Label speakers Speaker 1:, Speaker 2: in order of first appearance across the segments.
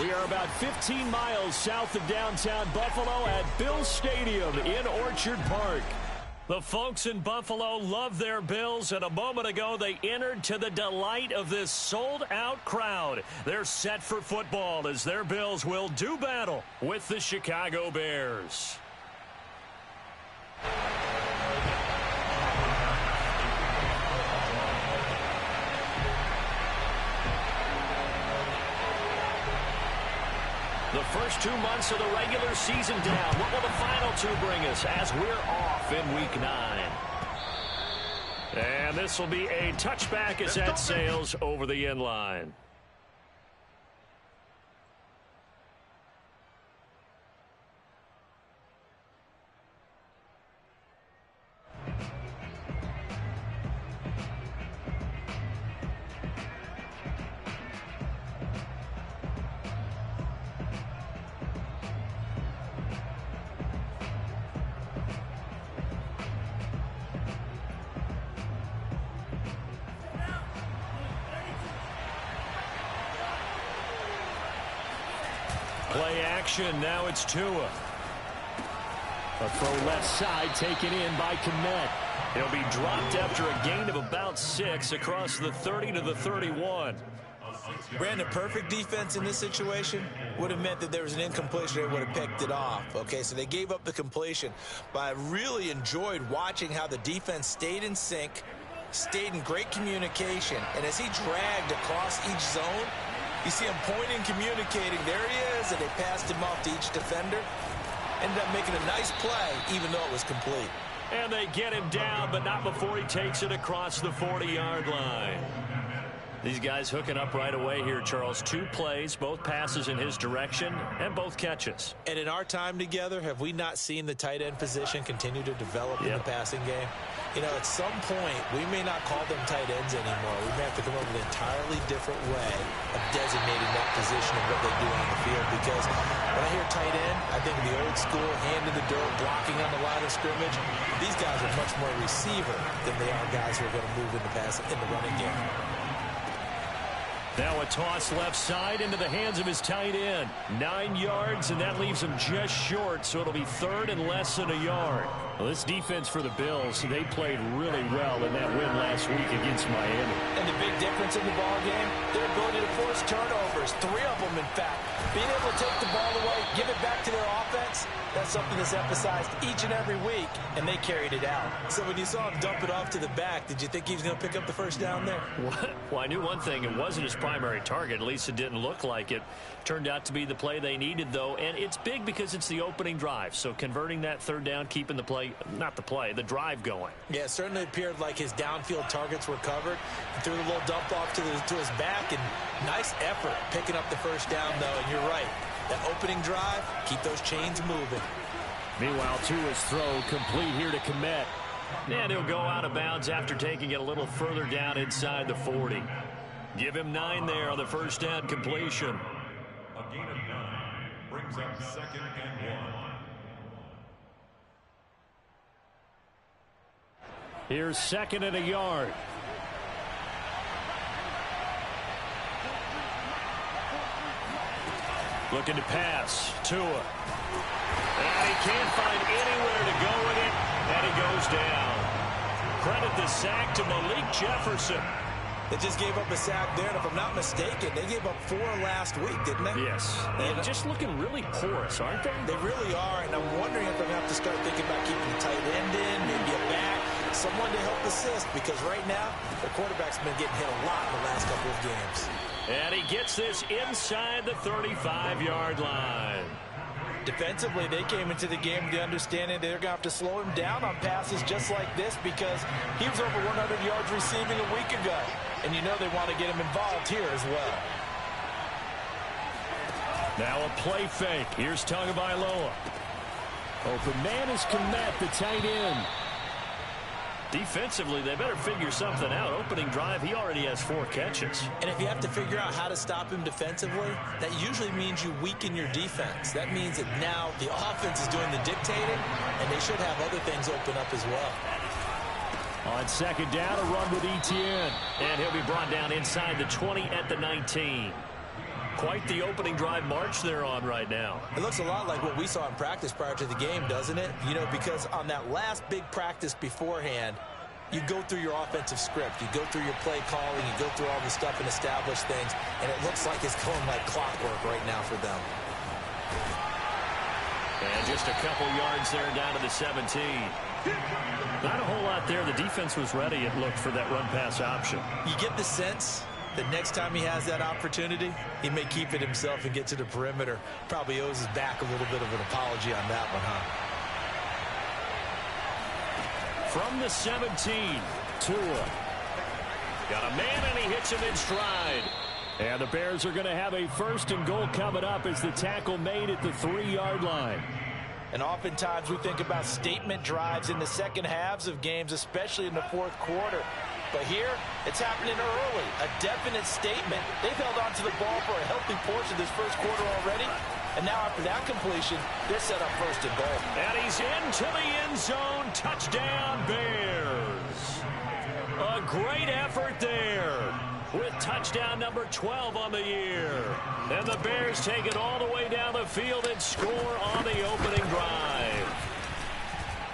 Speaker 1: We are about 15 miles south of downtown Buffalo at Bills Stadium in Orchard Park. The folks in Buffalo love their Bills, and a moment ago they entered to the delight of this sold-out crowd. They're set for football as their Bills will do battle with the Chicago Bears. The first 2 months of the regular season down. What will the final 2 bring us as we're off in Week 9? And this will be a touchback as that sails over the end line. Play action. Now it's Tua. A throw left side taken in by Kmet. He'll be dropped after a gain of about 6 across the 30 to the 31.
Speaker 2: Brandon, perfect defense in this situation would have meant that there was an incompletion. They would have picked it off. Okay, so they gave up the completion. But I really enjoyed watching how the defense stayed in sync, stayed in great communication, and as he dragged across each zone, you see him pointing, communicating. There he is, and they passed him off to each defender. Ended up making a nice play, even though it was complete.
Speaker 1: And they get him down, but not before he takes it across the 40-yard line. These guys hooking up right away here, Charles. 2 plays, both passes in his direction, and both catches.
Speaker 2: And in our time together, have we not seen the tight end position continue to develop in the passing game? You know, at some point, we may not call them tight ends anymore. We may have to come up with an entirely different way of designating that position and what they do on the field. Because when I hear tight end, I think of the old school, hand in the dirt, blocking on the line of scrimmage. These guys are much more receiver than they are guys who are going to move in the running game.
Speaker 1: Now a toss left side into the hands of his tight end. 9 yards, and that leaves him just short, so it'll be 3rd and less than a yard. Well, this defense for the Bills, they played really well in that win last week against Miami.
Speaker 2: And the big difference in the ball game, their ability to force turnovers, 3 of them in fact. Being able to take the ball away, give it back to their offense, that's something that's emphasized each and every week, and they carried it out. So when you saw him dump it off to the back, did you think he was going to pick up the first down there?
Speaker 1: Well, I knew one thing. It wasn't his primary target. At least it didn't look like it. Turned out to be the play they needed, though, and it's big because it's the opening drive. So converting that 3rd down, keeping the the drive going.
Speaker 2: Yeah, it certainly appeared like his downfield targets were covered. He threw the little dump off to his back, and nice effort picking up the first down, though, and you're right. That opening drive, keep those chains moving.
Speaker 1: Meanwhile, Tua's throw complete here to Kmet. And he'll go out of bounds after taking it a little further down inside the 40. Give him 9 there on the first down completion.
Speaker 3: A gain of 9 brings up 2nd and 1.
Speaker 1: Here's 2nd and a yard. Looking to pass. Tua. And he can't find anywhere to go with it, and he goes down. Credit the sack to Malik Jefferson.
Speaker 2: They just gave up a sack there, and if I'm not mistaken, they gave up 4 last week, didn't they?
Speaker 1: Yes. And just looking really porous, aren't they?
Speaker 2: They really are, and I'm wondering if I'm going to have to start thinking about keeping the tight end in, maybe a back, someone to help assist, because right now, the quarterback's been getting hit a lot in the last couple of games.
Speaker 1: And he gets this inside the 35-yard line.
Speaker 2: Defensively, they came into the game with the understanding they're going to have to slow him down on passes just like this because he was over 100 yards receiving a week ago. And you know they want to get him involved here as well.
Speaker 1: Now a play fake. Here's Tagovailoa. Open man is Kmet, the tight end. Defensively, they better figure something out. Opening drive, he already has 4 catches.
Speaker 2: And if you have to figure out how to stop him defensively, that usually means you weaken your defense. That means that now the offense is doing the dictating, and they should have other things open up as well.
Speaker 1: On 2nd down, a run with Etienne. And he'll be brought down inside the 20 at the 19. Quite the opening drive march they're on right now.
Speaker 2: It looks a lot like what we saw in practice prior to the game, doesn't it? You know, because on that last big practice beforehand, you go through your offensive script. You go through your play calling. You go through all the stuff and establish things. And it looks like it's going like clockwork right now for them.
Speaker 1: And just a couple yards there down to the 17. Not a whole lot there. The defense was ready, it looked, for that run-pass option.
Speaker 2: You get the sense that next time he has that opportunity, he may keep it himself and get to the perimeter. Probably owes his back a little bit of an apology on that one, huh?
Speaker 1: From the 17, Tua. Got a man, and he hits him in stride. And the Bears are going to have a first and goal coming up as the tackle made at the 3-yard line.
Speaker 2: And oftentimes we think about statement drives in the second halves of games, especially in the fourth quarter. But here, it's happening early. A definite statement. They've held on to the ball for a healthy portion of this first quarter already. And now after that completion, they're set up first and goal.
Speaker 1: And he's into the end zone. Touchdown, Bears. A great effort there with touchdown number 12 on the year. And the Bears take it all the way down the field and score on the opening drive.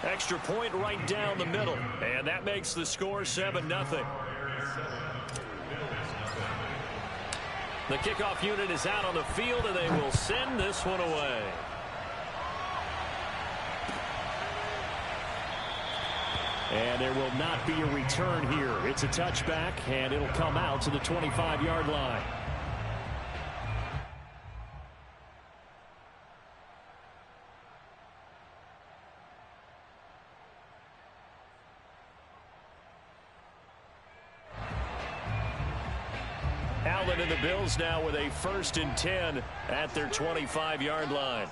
Speaker 1: Extra point right down the middle. And that makes the score 7-0. The kickoff unit is out on the field, and they will send this one away. And there will not be a return here. It's a touchback, and it'll come out to the 25-yard line. Allen and the Bills now with a 1st and 10 at their 25-yard line.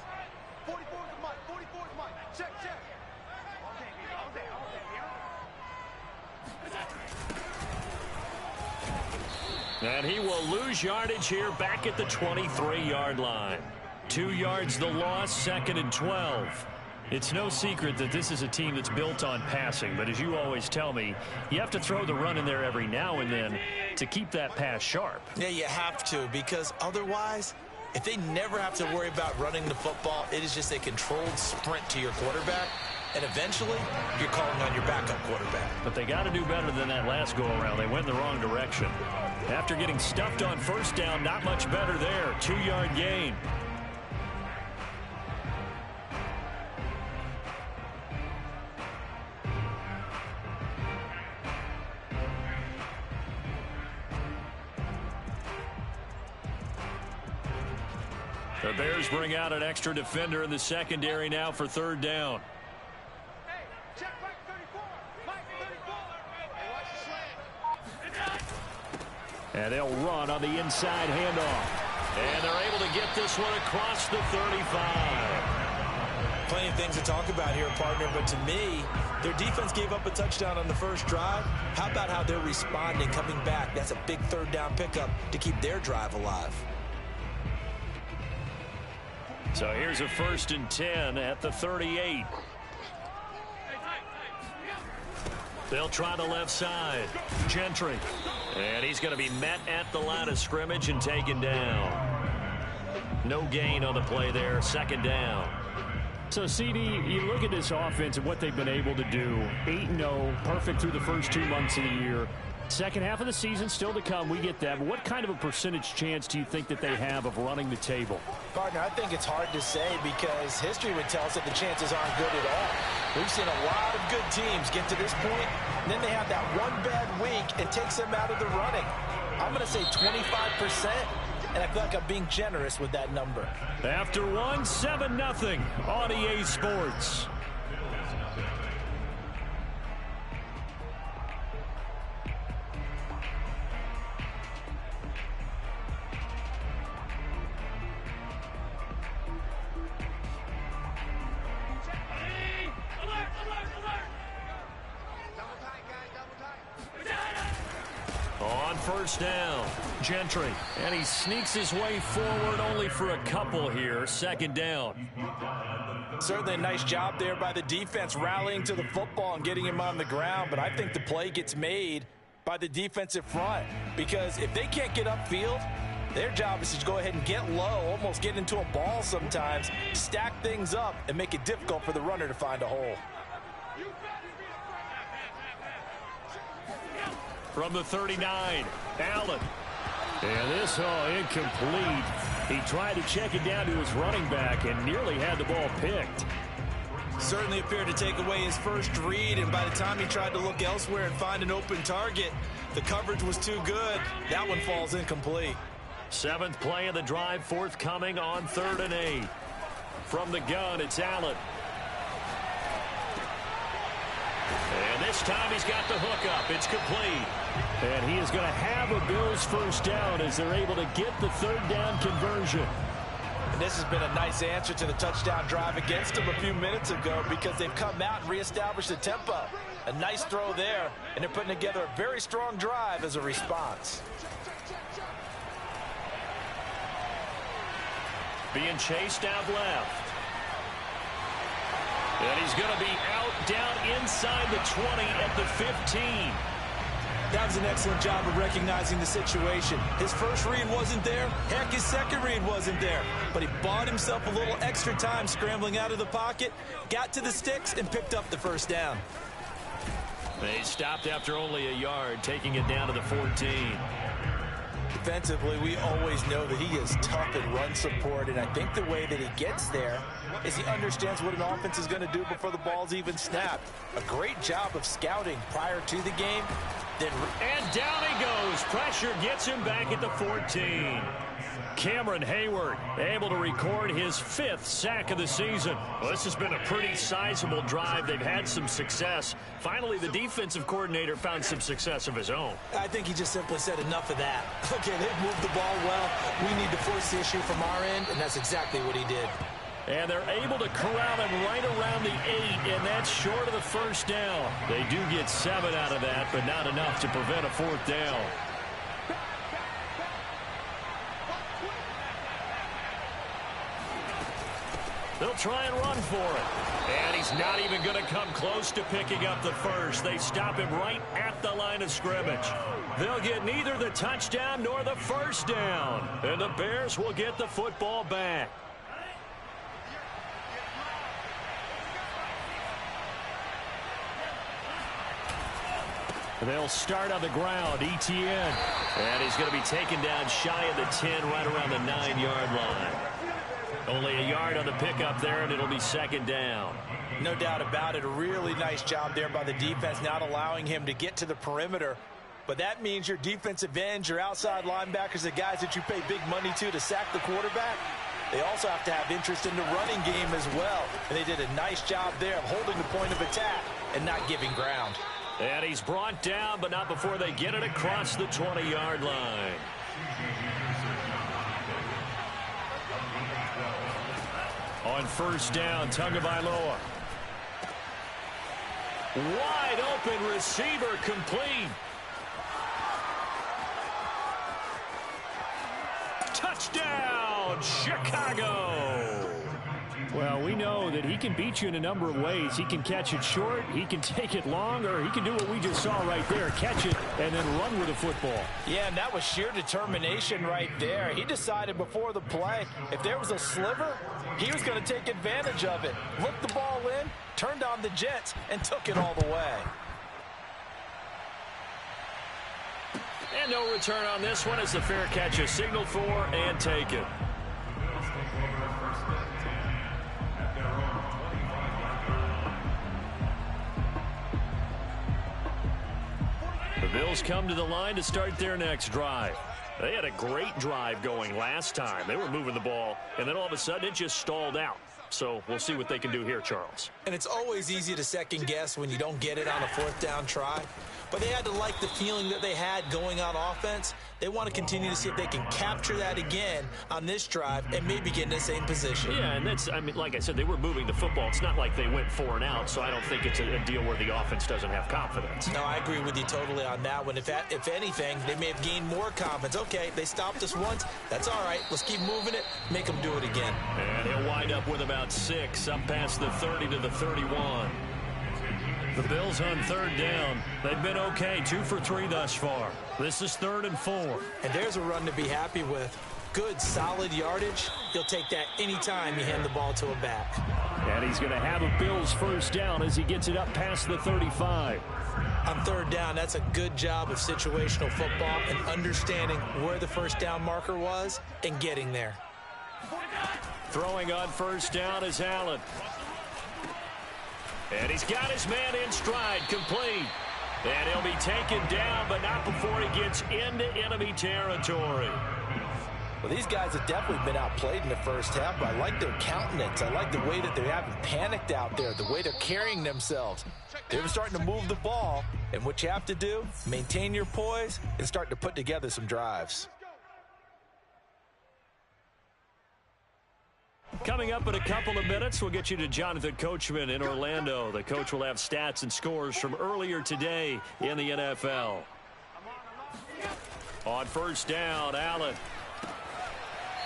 Speaker 1: And he will lose yardage here back at the 23-yard line. 2 yards the loss, 2nd and 12. It's no secret that this is a team that's built on passing, but as you always tell me, you have to throw the run in there every now and then to keep that pass sharp.
Speaker 2: Yeah, you have to, because otherwise, if they never have to worry about running the football, it is just a controlled sprint to your quarterback, and eventually, you're calling on your backup quarterback.
Speaker 1: But they got to do better than that last go-around. They went in the wrong direction. After getting stuffed on first down, not much better there. 2-yard gain. The Bears bring out an extra defender in the secondary now for 3rd down. And they'll run on the inside handoff. And they're able to get this one across the 35.
Speaker 2: Plenty of things to talk about here, partner, but to me, their defense gave up a touchdown on the first drive. How about how they're responding, coming back? That's a big 3rd down pickup to keep their drive alive.
Speaker 1: So here's a 1st and 10 at the 38. They'll try the left side. Gentry. And he's going to be met at the line of scrimmage and taken down. No gain on the play there. 2nd down. So, CD, you look at this offense and what they've been able to do. 8-0, perfect through the first 2 months of the year. Second half of the season still to come. We get that. But what kind of a percentage chance do you think that they have of running the table?
Speaker 2: Partner, I think it's hard to say because history would tell us that the chances aren't good at all. We've seen a lot of good teams get to this point, and then they have that one bad week and takes them out of the running. I'm going to say 25%, and I feel like I'm being generous with that number.
Speaker 1: After one, 7-0 on EA Sports. On 1st down, Gentry, and he sneaks his way forward only for a couple here. 2nd down.
Speaker 2: Certainly a nice job there by the defense rallying to the football and getting him on the ground, but I think the play gets made by the defensive front because if they can't get upfield, Their job is to go ahead and get low, almost get into a ball sometimes, stack things up, and make it difficult for the runner to find a hole.
Speaker 1: From the 39, Allen. And this incomplete. He tried to check it down to his running back and nearly had the ball picked.
Speaker 2: Certainly appeared to take away his first read, and by the time he tried to look elsewhere and find an open target, the coverage was too good. That one falls incomplete.
Speaker 1: 7th play of the drive forthcoming on 3rd and 8. From the gun, it's Allen. And this time he's got the hook up. It's complete. And he is going to have a Bills first down as they're able to get the 3rd down conversion.
Speaker 2: And this has been a nice answer to the touchdown drive against them a few minutes ago because they've come out and reestablished the tempo. A nice throw there, and they're putting together a very strong drive as a response.
Speaker 1: Being chased out left. And he's going to be out down inside the 20 at the 15.
Speaker 2: That was an excellent job of recognizing the situation. His first read wasn't there. Heck, his second read wasn't there. But he bought himself a little extra time scrambling out of the pocket, got to the sticks, and picked up the first down.
Speaker 1: They stopped after only a yard, taking it down to the 14.
Speaker 2: Defensively, we always know that he is tough in run support, and I think the way that he gets there is he understands what an offense is going to do before the ball's even snapped. A great job of scouting prior to the game.
Speaker 1: And down he goes. Pressure gets him back at the 14. Cameron Hayward able to record his 5th sack of the season. Well, this has been a pretty sizable drive. They've had some success. Finally, the defensive coordinator found some success of his own.
Speaker 2: I think he just simply said enough of that. Okay, they've moved the ball well. We need to force the issue from our end, and that's exactly what he did.
Speaker 1: And they're able to corral him right around the 8, and that's short of the first down. They do get 7 out of that, but not enough to prevent a 4th down. They'll try and run for it. And he's not even going to come close to picking up the first. They stop him right at the line of scrimmage. They'll get neither the touchdown nor the first down. And the Bears will get the football back. They'll start on the ground. Etienne. And he's going to be taken down shy of the 10, right around the 9-yard line. Only a yard on the pickup there, and it'll be 2nd down.
Speaker 2: No doubt about it. A really nice job there by the defense, not allowing him to get to the perimeter. But that means your defensive ends, your outside linebackers, the guys that you pay big money to sack the quarterback, they also have to have interest in the running game as well. And they did a nice job there of holding the point of attack and not giving ground.
Speaker 1: And he's brought down, but not before they get it across the 20-yard line. On first down, Tagovailoa. Wide open receiver, complete. Touchdown, Chicago. Well, we know that he can beat you in a number of ways. He can catch it short, he can take it long, or he can do what we just saw right there, catch it and then run with the football.
Speaker 2: Yeah, and that was sheer determination right there. He decided before the play, if there was a sliver, he was going to take advantage of it. Looked the ball in, turned on the jets, and took it all the way.
Speaker 1: And no return on this one as the fair catch is signaled for and taken. The Bills come to the line to start their next drive. They had a great drive going last time. They were moving the ball, and then all of a sudden it just stalled out. So we'll see what they can do here, Charles.
Speaker 2: And it's always easy to second guess when you don't get it on a 4th down try. But they had to like the feeling that they had going on offense. They want to continue to see if they can capture that again on this drive and maybe get in the same position.
Speaker 1: Yeah, and that's, I mean, like I said, they were moving the football. It's not like they went 4 and out, so I don't think it's a deal where the offense doesn't have confidence.
Speaker 2: No, I agree with you totally on that one. If anything, they may have gained more confidence. Okay, they stopped us once. That's all right. Let's keep moving it, make them do it again.
Speaker 1: And he'll wind up with about 6, up past the 30 to the 31. The Bills on third down. They've been okay, 2 for 3 thus far. This is 3rd and 4.
Speaker 2: And there's a run to be happy with. Good, solid yardage. He'll take that anytime you hand the ball to him back.
Speaker 1: And he's going to have a Bills first down as he gets it up past the 35.
Speaker 2: On third down, that's a good job of situational football and understanding where the first down marker was and getting there.
Speaker 1: Throwing on first down is Allen. And he's got his man in stride, complete. And he'll be taken down, but not before he gets into enemy territory.
Speaker 2: Well, these guys have definitely been outplayed in the first half, but I like their countenance. I like the way that they haven't panicked out there, the way they're carrying themselves. They're starting to move the ball, and what you have to do, maintain your poise and start to put together some drives.
Speaker 1: Coming up in a couple of minutes, we'll get you to Jonathan Coachman in Orlando. The coach will have stats and scores from earlier today in the NFL. On first down, Allen.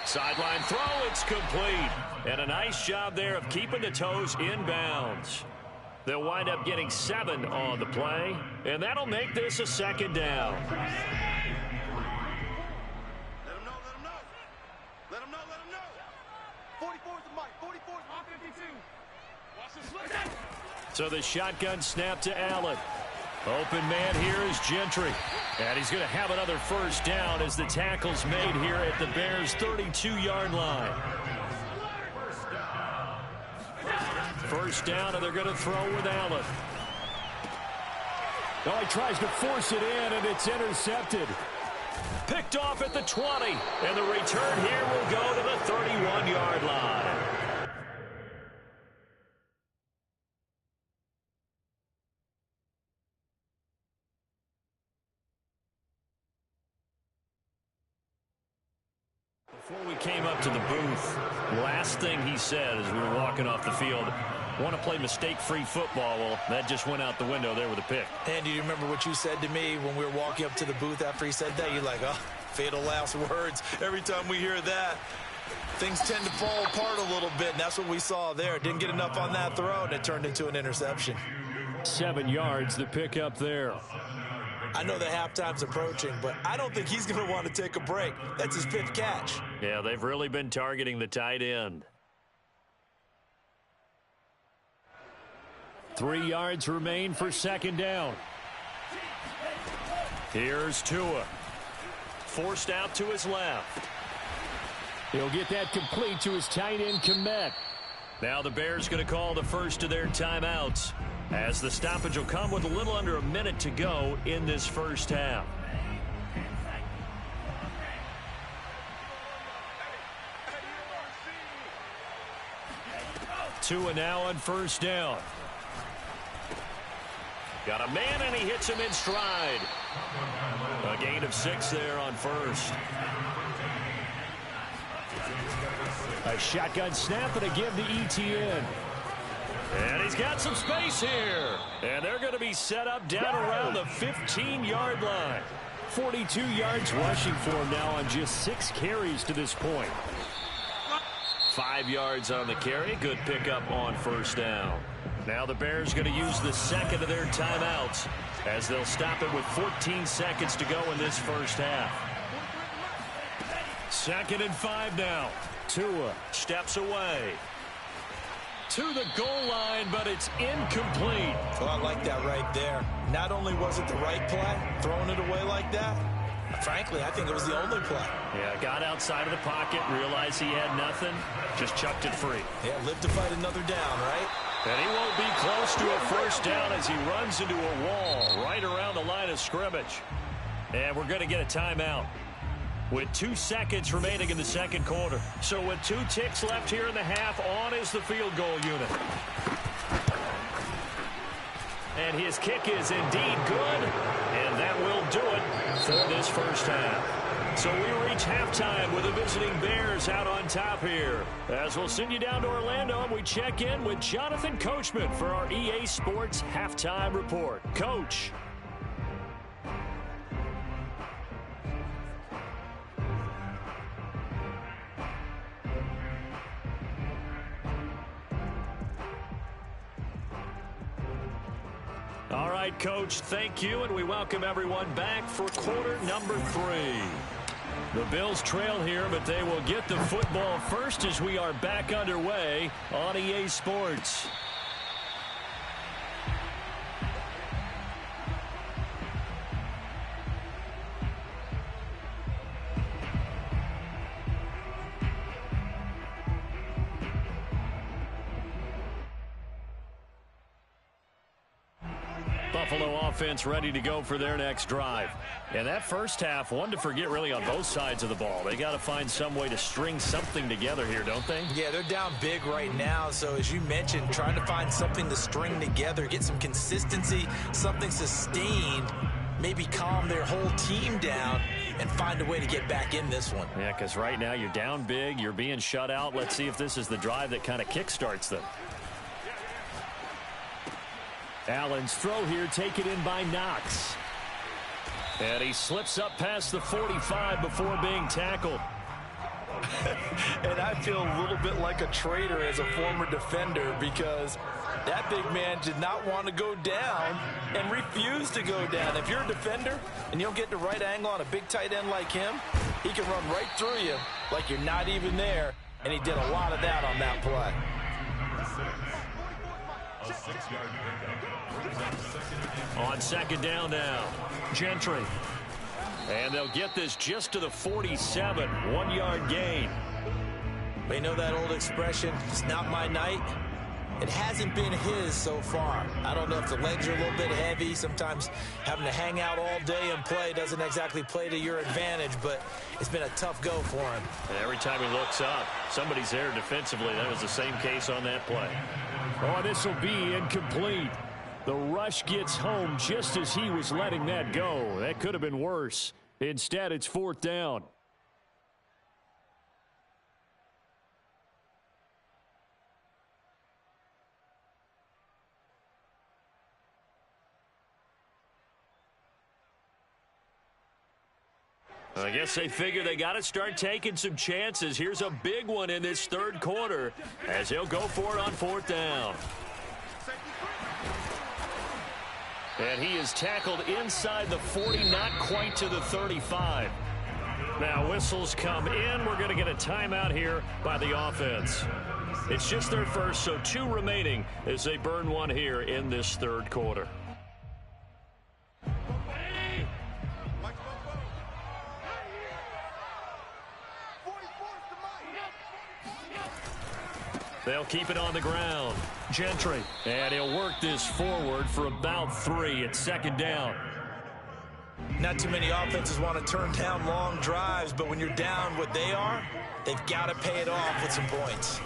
Speaker 1: Sideline throw, it's complete. And a nice job there of keeping the toes in bounds. They'll wind up getting 7 on the play, and that'll make this a second down. So the shotgun snap to Allen. Open man here is Gentry. And he's going to have another first down as the tackle's made here at the Bears' 32-yard line. First down, and they're going to throw with Allen. Oh, he tries to force it in, and it's intercepted. Picked off at the 20, and the return here will go to the 31-yard line. Before we came up to the booth, last thing he said as we were walking off the field, want to play mistake-free football. Well, that just went out the window there with a pick.
Speaker 2: And do you remember what you said to me when we were walking up to the booth after he said that? You're like, oh, fatal last words. Every time we hear that, things tend to fall apart a little bit, and that's what we saw there. Didn't get enough on that throw, and it turned into an interception.
Speaker 1: 7 yards, the pickup there.
Speaker 2: I know the halftime's approaching, but I don't think he's going to want to take a break. That's his 5th catch.
Speaker 1: Yeah, they've really been targeting the tight end. 3 yards remain for second down. Here's Tua. Forced out to his left. He'll get that complete to his tight end, Kmet. Now the Bears going to call the first of their timeouts, as the stoppage will come with a little under a minute to go in this first half. Tua now on first down. Got a man, and he hits him in stride. A gain of 6 there on first. A shotgun snap and a give to ETN. And he's got some space here. And they're going to be set up down around the 15-yard line. 42 yards rushing for him now on just 6 carries to this point. 5 yards on the carry. Good pickup on first down. Now the Bears going to use the second of their timeouts as they'll stop it with 14 seconds to go in this first half. 2nd and 5 now. Tua steps away to the goal line, but it's incomplete.
Speaker 2: Well, I like that right there. Not only was it the right play, throwing it away like that, frankly, I think it was the only play.
Speaker 1: Yeah, got outside of the pocket, realized he had nothing, just chucked it free.
Speaker 2: Yeah, live to fight another down, right?
Speaker 1: And he won't be close to a first down as he runs into a wall right around the line of scrimmage. And we're going to get a timeout with 2 seconds remaining in the second quarter. So with 2 ticks left here in the half, on is the field goal unit. And his kick is indeed good, and that will do it for this first half. So we reach halftime with the visiting Bears out on top here. As we'll send you down to Orlando, and we check in with Jonathan Coachman for our EA Sports Halftime Report. Coach. All right, Coach, thank you, and we welcome everyone back for quarter number 3. The Bills trail here, but they will get the football first as we are back underway on EA Sports. Buffalo offense ready to go for their next drive. And that first half, one to forget really on both sides of the ball. They got to find some way to string something together here, don't they?
Speaker 2: Yeah, they're down big right now. So as you mentioned, trying to find something to string together, get some consistency, something sustained, maybe calm their whole team down and find a way to get back in this one.
Speaker 1: Yeah, because right now you're down big, you're being shut out. Let's see if this is the drive that kind of kickstarts them. Allen's throw here taken in by Knox. And he slips up past the 45 before being tackled.
Speaker 2: And I feel a little bit like a traitor as a former defender because that big man did not want to go down and refused to go down. If you're a defender and you don't get the right angle on a big tight end like him, he can run right through you like you're not even there, and he did a lot of that on that play.
Speaker 3: A 6-yard pickup.
Speaker 1: On second down now, Gentry. And they'll get this just to the 47, 1-yard gain.
Speaker 2: They know that old expression, it's not my night. It hasn't been his so far. I don't know if the legs are a little bit heavy. Sometimes having to hang out all day and play doesn't exactly play to your advantage, but it's been a tough go for him.
Speaker 1: And every time he looks up, somebody's there defensively. That was the same case on that play. Oh, this will be incomplete. The rush gets home just as he was letting that go. That could have been worse. Instead, it's fourth down. I guess they figure they got to start taking some chances. Here's a big one in this third quarter as he'll go for it on fourth down. And he is tackled inside the 40, not quite to the 35. Now whistles come in. We're going to get a timeout here by the offense. It's just their first, so 2 remaining as they burn one here in this third quarter. They'll keep it on the ground. Gentry. And he'll work this forward for about 3. It's second down.
Speaker 2: Not too many offenses want to turn down long drives, but when you're down what they are, they've got to pay it off with some points.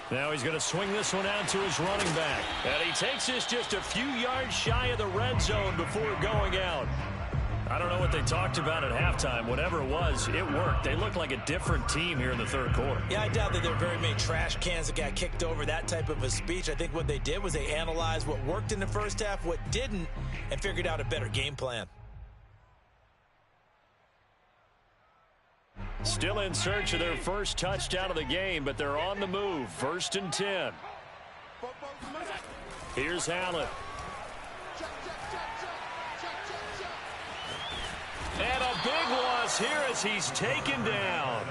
Speaker 1: Now he's going to swing this one out to his running back. And he takes this just a few yards shy of the red zone before going out. I don't know what they talked about at halftime. Whatever it was, it worked. They looked like a different team here in the third quarter.
Speaker 2: Yeah, I doubt that there are very many trash cans that got kicked over, that type of a speech. I think what they did was they analyzed what worked in the first half, what didn't, and figured out a better game plan.
Speaker 1: Still in search of their first touchdown of the game, but they're on the move. 1st and 10. Here's Allen. And a big loss here as he's taken down.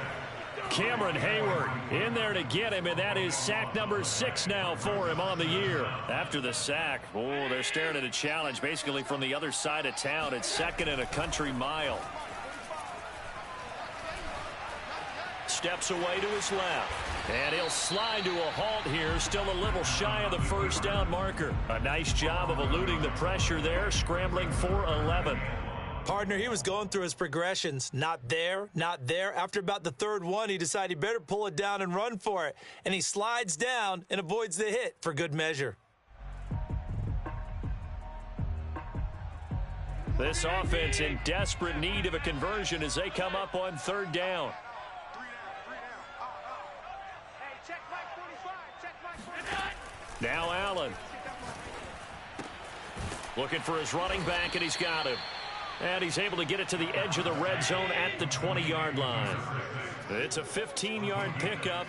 Speaker 1: Cameron Hayward in there to get him, and that is sack number 6 now for him on the year. After the sack, oh, they're staring at a challenge basically from the other side of town. It's 2nd and a country mile. Steps away to his left. And he'll slide to a halt here, still a little shy of the first down marker. A nice job of eluding the pressure there, scrambling for 11.
Speaker 2: Partner, he was going through his progressions. Not there, not there. After about the 3rd one, he decided he better pull it down and run for it. And he slides down and avoids the hit for good measure.
Speaker 1: This offense in desperate need of a conversion as they come up on 3rd down. Now Allen. Looking for his running back, and he's got him. And he's able to get it to the edge of the red zone at the 20-yard line. It's a 15-yard pickup,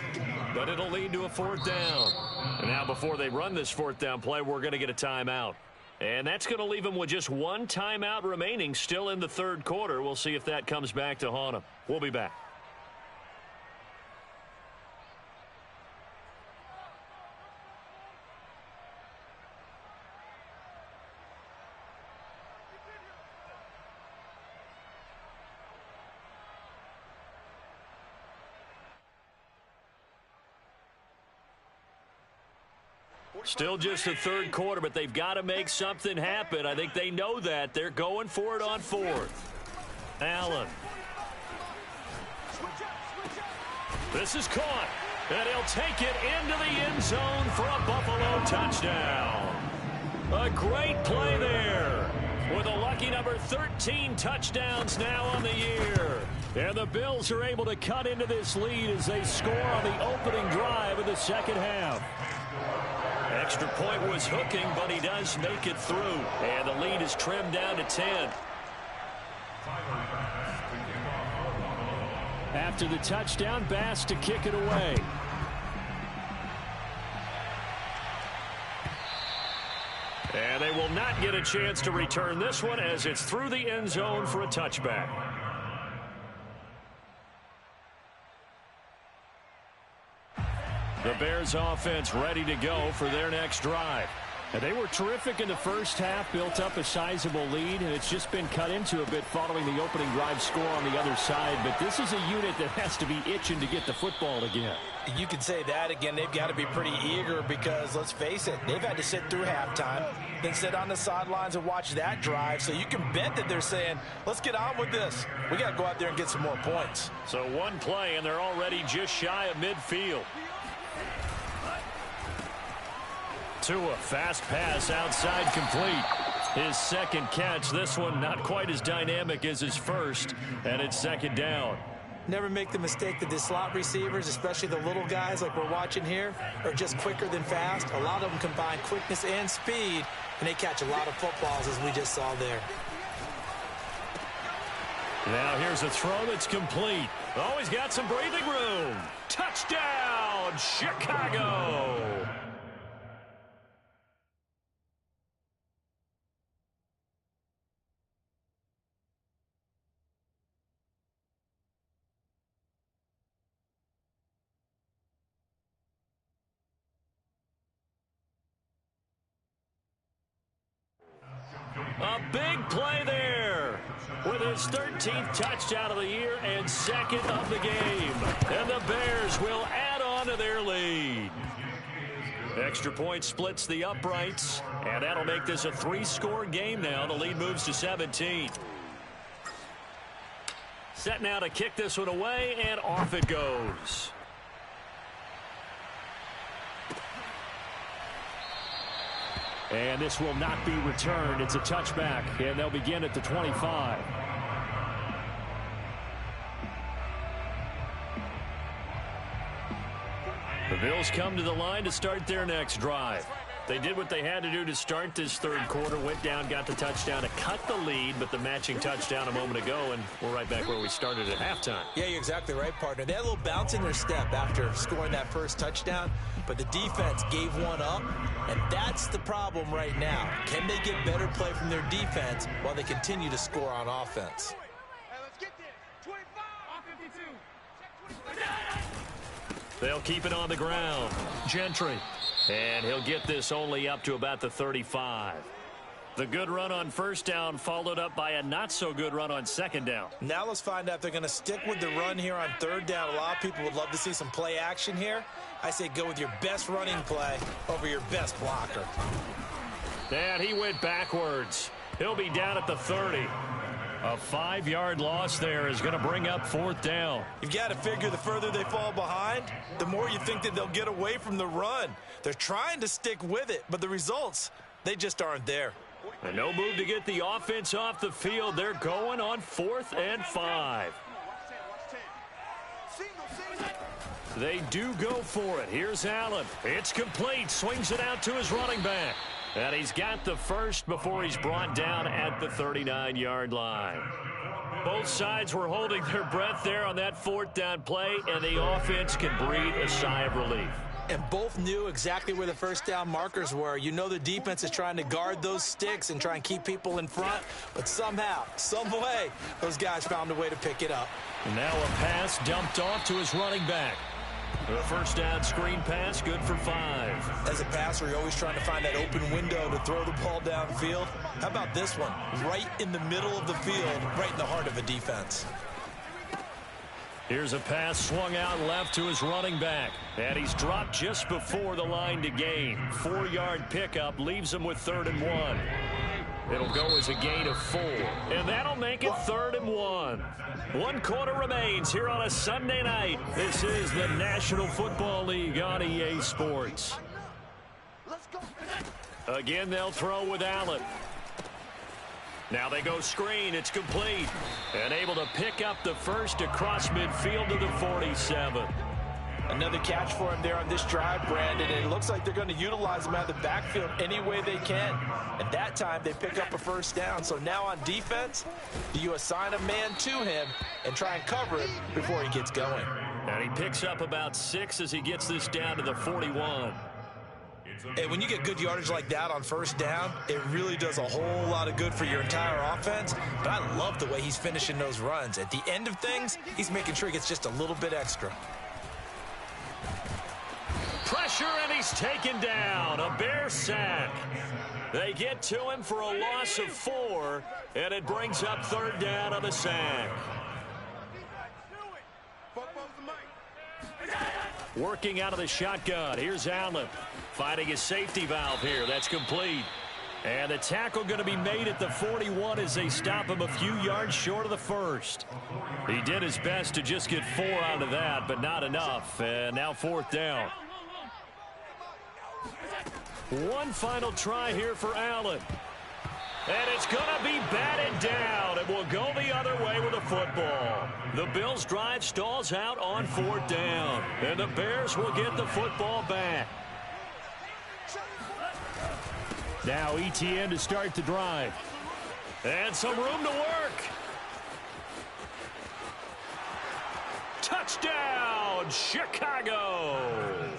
Speaker 1: but it'll lead to a 4th down. And now before they run this 4th down play, we're going to get a timeout. And that's going to leave them with just one timeout remaining still in the 3rd quarter. We'll see if that comes back to haunt them. We'll be back. Still just the 3rd quarter, but they've got to make something happen. I think they know that. They're going for it on 4th. Allen. This is caught, and he'll take it into the end zone for a Buffalo touchdown. A great play there with a lucky number 13 touchdowns now on the year. And the Bills are able to cut into this lead as they score on the opening drive of the 2nd half. Extra point was hooking, but he does make it through. And the lead is trimmed down to 10. After the touchdown, Bass to kick it away. And they will not get a chance to return this one as it's through the end zone for a touchback. The Bears offense ready to go for their next drive. And they were terrific in the first half, built up a sizable lead, and it's just been cut into a bit following the opening drive score on the other side. But this is a unit that has to be itching to get the football again.
Speaker 2: You could say that again. They've got to be pretty eager because, let's face it, they've had to sit through halftime, then sit on the sidelines and watch that drive. So you can bet that they're saying, let's get on with this. We got to go out there and get some more points.
Speaker 1: So one play, and they're already just shy of midfield. To a fast pass outside complete. His 2nd catch. This one not quite as dynamic as his first, and it's 2nd down.
Speaker 2: Never make the mistake that the slot receivers, especially the little guys like we're watching here, are just quicker than fast. A lot of them combine quickness and speed, and they catch a lot of footballs, as we just saw there.
Speaker 1: Now here's a throw that's complete. Oh, he's got some breathing room. Touchdown, Chicago! A big play there with his 13th touchdown of the year and 2nd of the game. And the Bears will add on to their lead. Extra point splits the uprights, and that'll make this a 3-score game now. The lead moves to 17. Set now to kick this one away, and off it goes. And this will not be returned. It's a touchback, and they'll begin at the 25. The Bills come to the line to start their next drive. They did what they had to do to start this 3rd quarter, went down, got the touchdown to cut the lead, but the matching touchdown a moment ago, and we're right back where we started at halftime.
Speaker 2: Yeah, you're exactly right, partner. They had a little bounce in their step after scoring that first touchdown, but the defense gave one up, and that's the problem right now. Can they get better play from their defense while they continue to score on offense?
Speaker 1: They'll keep it on the ground. Gentry. And he'll get this only up to about the 35. The good run on 1st down followed up by a not-so-good run on 2nd down.
Speaker 2: Now let's find out if they're going to stick with the run here on 3rd down. A lot of people would love to see some play action here. I say go with your best running play over your best blocker.
Speaker 1: And he went backwards. He'll be down at the 30. A 5-yard loss there is going to bring up 4th down.
Speaker 2: You've got to figure the further they fall behind, the more you think that they'll get away from the run. They're trying to stick with it, but the results, they just aren't there.
Speaker 1: And no move to get the offense off the field. They're going on 4th and 5. They do go for it. Here's Allen. It's complete. Swings it out to his running back. And he's got the first before he's brought down at the 39-yard line. Both sides were holding their breath there on that fourth down play, and the offense can breathe a sigh of relief.
Speaker 2: And both knew exactly where the first down markers were. You know the defense is trying to guard those sticks and try and keep people in front, but somehow, some way, those guys found a way to pick it up.
Speaker 1: And now a pass dumped off to his running back. The first down screen pass, good for 5.
Speaker 2: As a passer, you're always trying to find that open window to throw the ball downfield. How about this one? Right in the middle of the field, right in the heart of a defense.
Speaker 1: Here's a pass swung out left to his running back. And he's dropped just before the line to gain. 4-yard pickup leaves him with 3rd and 1. It'll go as a gain of 4. And that'll make it 3rd and 1. 1 quarter remains here on a Sunday night. This is the National Football League on EA Sports. Again, they'll throw with Allen. Now they go screen. It's complete. And able to pick up the first across midfield to the 47.
Speaker 2: Another catch for him there on this drive, Brandon. And it looks like they're going to utilize him out of the backfield any way they can. And that time they pick up a first down. So now on defense, do you assign a man to him and try and cover him before he gets going?
Speaker 1: And he picks up about 6 as he gets this down to the 41.
Speaker 2: And when you get good yardage like that on first down, it really does a whole lot of good for your entire offense. But I love the way he's finishing those runs. At the end of things, he's making sure he gets just a little bit extra.
Speaker 1: Pressure, and he's taken down. A Bear sack. They get to him for a loss of 4, and it brings up 3rd down on the sack. Working out of the shotgun. Here's Allen. Finding his safety valve here. That's complete. And the tackle going to be made at the 41 as they stop him a few yards short of the first. He did his best to just get 4 out of that, but not enough. And now 4th down. One final try here for Allen. And it's going to be batted down. It will go the other way with the football. The Bills' drive stalls out on 4th down. And the Bears will get the football back. Now ETN to start the drive. And some room to work. Touchdown, Chicago.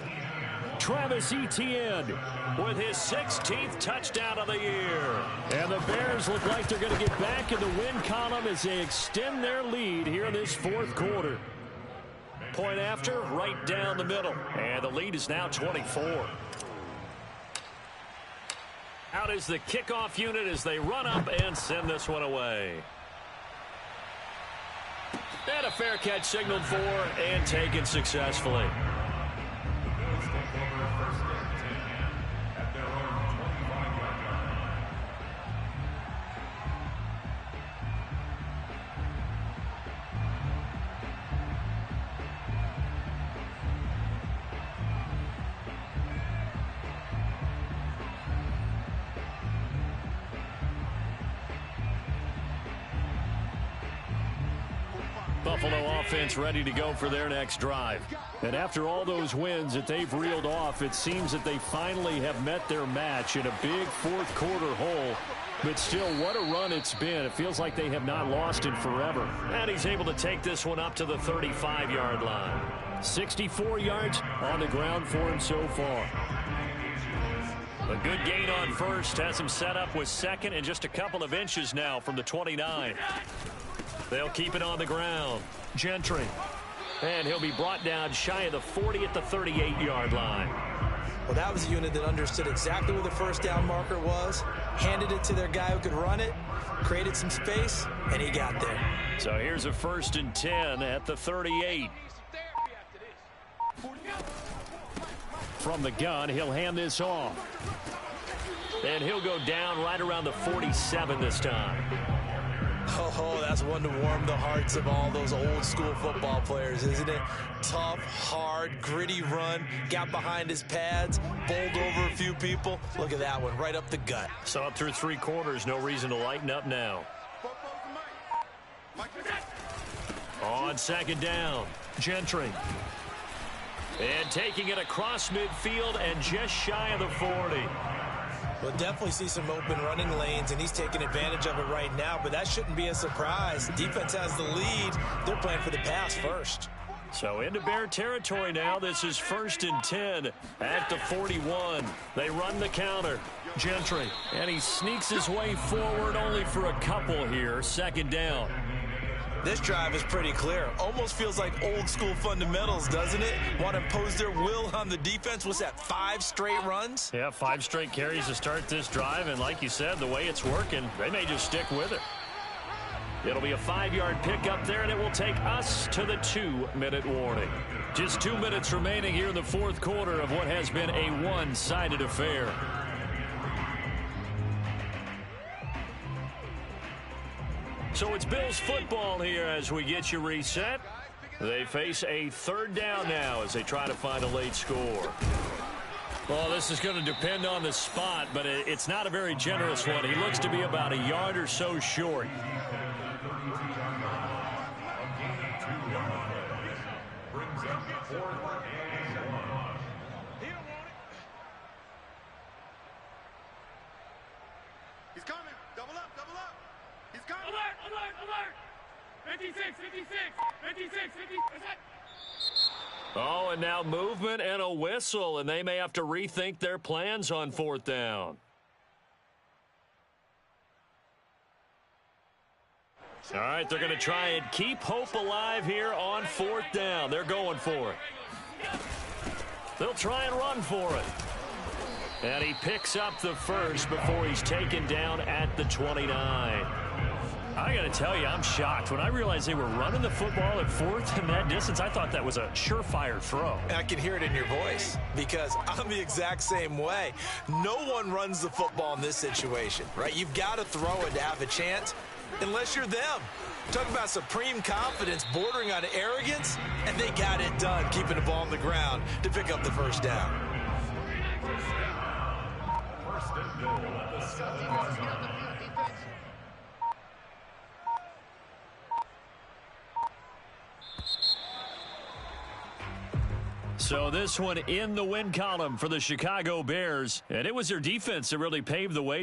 Speaker 1: Travis Etienne with his 16th touchdown of the year. And the Bears look like they're going to get back in the win column as they extend their lead here in this 4th quarter. Point after, right down the middle. And the lead is now 24. Out is the kickoff unit as they run up and send this one away. And a fair catch signaled for and taken successfully. Buffalo offense ready to go for their next drive. And after all those wins that they've reeled off, it seems that they finally have met their match in a big 4th quarter hole. But still, what a run it's been. It feels like they have not lost in forever. And he's able to take this one up to the 35-yard line. 64 yards on the ground for him so far. A good gain on first has him set up with 2nd and just a couple of inches now from the 29. They'll keep it on the ground. Gentry. And he'll be brought down shy of the 40 at the 38-yard line.
Speaker 2: Well, that was a unit that understood exactly where the first down marker was, handed it to their guy who could run it, created some space, and he got there.
Speaker 1: So here's a 1st and 10 at the 38. From the gun, he'll hand this off. And he'll go down right around the 47 this time.
Speaker 2: Oh, that's one to warm the hearts of all those old school football players, isn't it? Tough, hard, gritty run, got behind his pads, bowled over a few people. Look at that one, right up the gut.
Speaker 1: So up through 3 quarters, no reason to lighten up now. On 2nd down, Gentry. And taking it across midfield and just shy of the 40.
Speaker 2: We'll definitely see some open running lanes, and he's taking advantage of it right now, but that shouldn't be a surprise. Defense has the lead. They're playing for the pass first.
Speaker 1: So into Bear territory now. This is 1st and 10 at the 41. They run the counter. Gentry, and he sneaks his way forward only for a couple here. 2nd down.
Speaker 2: This drive is pretty clear. Almost feels like old school fundamentals, doesn't it? Want to impose their will on the defense. What's that, 5 straight runs?
Speaker 1: Yeah, 5 straight carries to start this drive, and like you said, the way it's working, they may just stick with it. It'll be a 5-yard pickup there, and it will take us to the 2-minute warning. Just 2 minutes remaining here in the 4th quarter of what has been a one-sided affair. So it's Bills football here as we get you reset. They face a 3rd down now as they try to find a late score. Well, this is going to depend on the spot, but it's not a very generous one. He looks to be about a yard or so short.
Speaker 4: He's coming. Double up, double up. He's coming. Alert, alert, alert. 56, 56, 56, 56.
Speaker 1: Oh, and now movement and a whistle, and they may have to rethink their plans on 4th down. All right, they're going to try and keep hope alive here on 4th down. They're going for it. They'll try and run for it. And he picks up the first before he's taken down at the 29. I got to tell you, I'm shocked. When I realized they were running the football at 4th in that distance, I thought that was a surefire throw.
Speaker 2: I can hear it in your voice because I'm the exact same way. No one runs the football in this situation, right? You've got to throw it to have a chance unless you're them. Talk about supreme confidence bordering on arrogance, and they got it done, keeping the ball on the ground to pick up the 1st down.
Speaker 3: First and goal at the 7-yard line.
Speaker 1: So this one in the win column for the Chicago Bears, and it was their defense that really paved the way